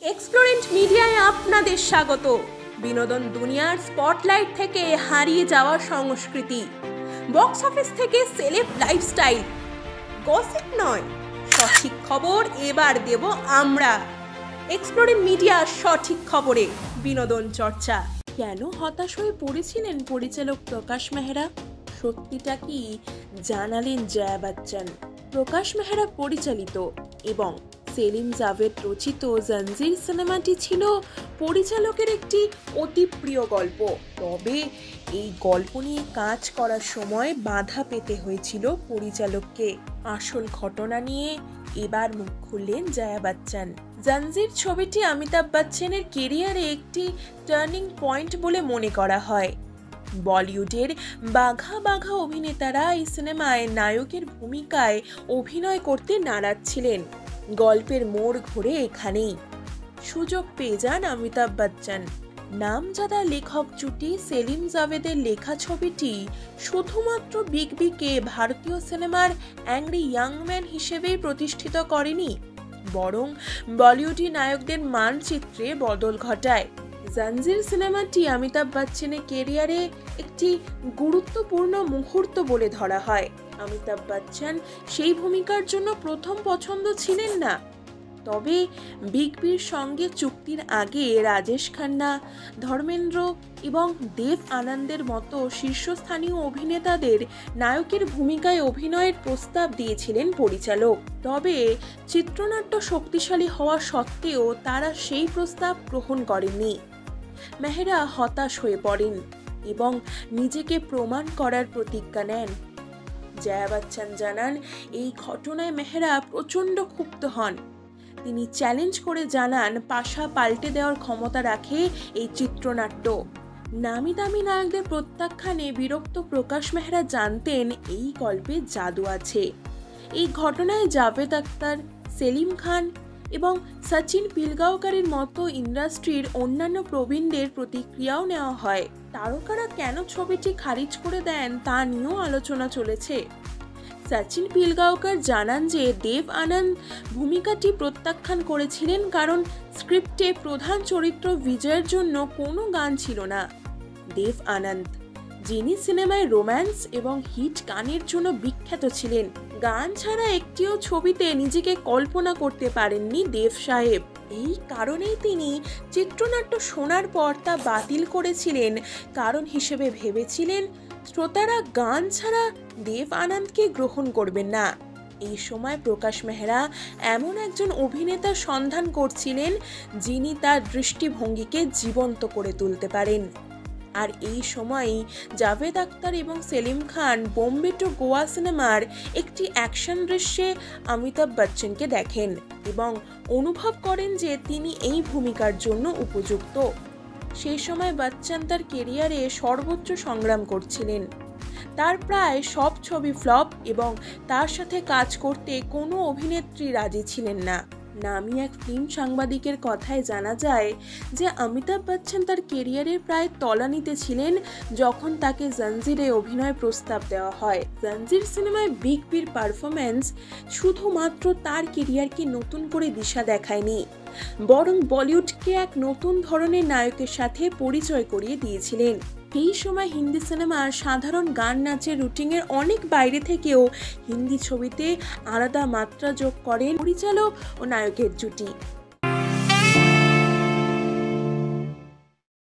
এক্সপ্লোরেন্ট মিডিয়ায় আপনাদের স্বাগত। বিনোদন দুনিয়ার স্পটলাইট থেকে হারিয়ে যাওয়া সংস্কৃতি, বক্স অফিস থেকে সেলেব লাইফস্টাইল, গসিপ নয়, সঠিক খবর এবার দেব আমরা। এক্সপ্লোরেন্ট মিডিয়ার সঠিক খবরে বিনোদন চর্চা। কেন হতাশ হয়ে পড়েছিলেন পরিচালক প্রকাশ মেহরা? সত্যিটা কি জানালেন জয়া বচ্চন। প্রকাশ মেহরা পরিচালিত এবং সেলিম জাভেদ রচিত জঞ্জির সিনেমাটি ছিল পরিচালকের একটি অতি প্রিয় গল্প। তবে এই গল্প নিয়ে কাজ করার সময় বাধা পেতে হয়েছিল পরিচালককে। আসল ঘটনা নিয়ে এবার মুখ খুললেন জয়া বচ্চন। জঞ্জির ছবিটি অমিতাভ বচ্চনের কেরিয়ারে একটি টার্নিং পয়েন্ট বলে মনে করা হয়। বলিউডের বাঘা বাঘা অভিনেতারা এই সিনেমায় নায়কের ভূমিকায় অভিনয় করতে নারাজ ছিলেন। গল্পের মোড় ঘুরে এখানেই সুযোগ পেয়ে যান অমিতাভ বচ্চন। নামজাদা লেখক জুটি সেলিম জাভেদের লেখা ছবিটি শুধুমাত্র বিগ বিকে ভারতীয় সিনেমার অ্যাংরি ইয়াং ম্যান হিসেবেই প্রতিষ্ঠিত করেনি, বরং বলিউডি নায়কদের মানচিত্রে বদল ঘটায়। জঞ্জির সিনেমাটি অমিতাভ বচ্চনের কেরিয়ারে একটি গুরুত্বপূর্ণ মুহূর্ত বলে ধরা হয়। অমিতাভ বচ্চন সেই ভূমিকার জন্য প্রথম পছন্দ ছিলেন না, তবে বিগ বির সঙ্গে চুক্তির আগে রাজেশ খান্না, ধর্মেন্দ্র এবং দেব আনন্দের মতো শীর্ষস্থানীয় অভিনেতাদের নায়কের ভূমিকায় অভিনয়ের প্রস্তাব দিয়েছিলেন পরিচালক। তবে চিত্রনাট্য শক্তিশালী হওয়া সত্ত্বেও তারা সেই প্রস্তাব গ্রহণ করেননি। মেহরা হতাশ হয়ে পড়েন এবং নিজেকে প্রমাণ করার প্রতিজ্ঞা নেন। জয়া বচ্চন জানান, এই ঘটনায় মেহরা প্রচণ্ড ক্ষুব্ধ হন। তিনি চ্যালেঞ্জ করে জানান, পাশা পাল্টে দেওয়ার ক্ষমতা রাখে এই চিত্রনাট্য। নামি দামি নায়কদের প্রত্যাখ্যানে বিরক্ত প্রকাশ মেহরা জানতেন এই গল্পে জাদু আছে। এই ঘটনায় জাভেদ আখতার, সেলিম খান এবং সচিন পিলগাঁওকরের মতো ইন্ডাস্ট্রির অন্যান্য প্রবীণদের প্রতিক্রিয়াও নেওয়া হয়। তারকারা কেন ছবিটি খারিজ করে দেন তা নিয়েও আলোচনা চলেছে। সচিন পিলগাঁওকর জানান যে দেব আনন্দ ভূমিকাটি প্রত্যাখ্যান করেছিলেন কারণ স্ক্রিপ্টে প্রধান চরিত্র বিজয়ের জন্য কোনো গান ছিল না। দেব আনন্দ, যিনি সিনেমায় রোম্যান্স এবং হিট গানের জন্য বিখ্যাত ছিলেন, গান ছাড়া একটিও ছবিতে নিজেকে কল্পনা করতে পারেননি দেব সাহেব। এই কারণেই তিনি চিত্রনাট্য শোনার পর তা বাতিল করেছিলেন। কারণ হিসেবে ভেবেছিলেন শ্রোতারা গান ছাড়া দেব আনন্দকে গ্রহণ করবেন না। এই সময় প্রকাশ মেহরা এমন একজন অভিনেতার সন্ধান করছিলেন যিনি তার দৃষ্টিভঙ্গিকে জীবন্ত করে তুলতে পারেন। আর এই সময়ই জাভেদ আখতার এবং সেলিম খান বোম্বে টু গোয়া সিনেমার একটি অ্যাকশন দৃশ্যে অমিতাভ বচ্চনকে দেখেন এবং অনুভব করেন যে তিনি এই ভূমিকার জন্য উপযুক্ত। সেই সময় বচ্চন তার কেরিয়ারে সর্বোচ্চ সংগ্রাম করছিলেন। তার প্রায় সব ছবি ফ্লপ এবং তার সাথে কাজ করতে কোনো অভিনেত্রী রাজি ছিলেন না। নামি এক ফিল্ম সাংবাদিকের কথায় জানা যায় যে অমিতাভ বচ্চন তার কেরিয়ারের প্রায় তলানিতে ছিলেন যখন তাকে জঞ্জিরে অভিনয় প্রস্তাব দেওয়া হয়। জঞ্জির সিনেমায় বিগ বির পারফরম্যান্স শুধুমাত্র তার কেরিয়ারকে নতুন করে দিশা দেখায়নি, বরং বলিউডকে এক নতুন ধরনের নায়কের সাথে পরিচয় করিয়ে দিয়েছিলেন। এই সময় হিন্দি সিনেমার সাধারণ গান নাচের রুটিনের অনেক বাইরে থেকেও হিন্দি ছবিতে আলাদা মাত্রা যোগ করেন পরিচালক ও নায়কের জুটি।